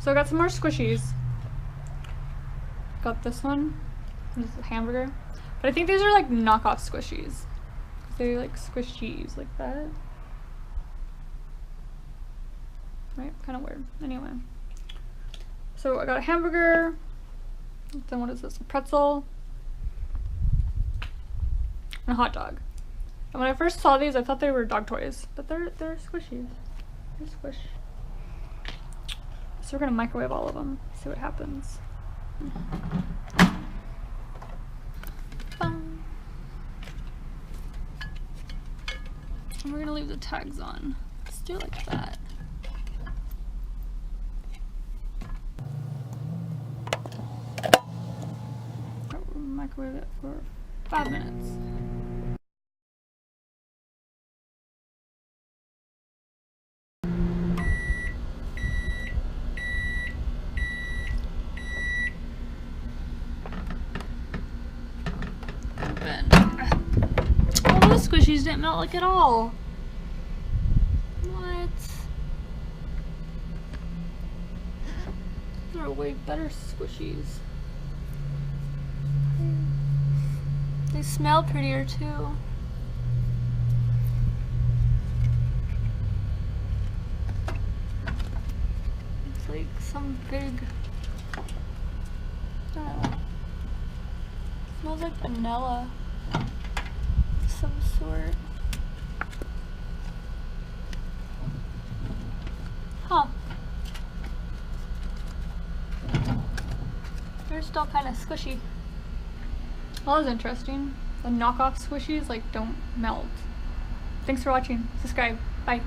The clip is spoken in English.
So I got some more squishies. Got this one. This is a hamburger. But I think these are like knockoff squishies. They like SQUISHEEZ like that. Right? Kind of weird. Anyway. So I got a hamburger. Then what is this? A pretzel. And a hot dog. And when I first saw these, I thought they were dog toys. But they're squishies. They're squish. So we're gonna microwave all of them. See what happens. And we're gonna leave the tags on. Let's do it like that. We'll microwave it for 5 minutes. Oh, those squishies didn't melt like at all. What? These are way better squishies. They smell prettier too. It's like some big, I don't know. It smells like vanilla of some sort. Huh. They're still kind of squishy. Well, that was interesting. The knockoff squishies like don't melt. Thanks for watching. Subscribe. Bye.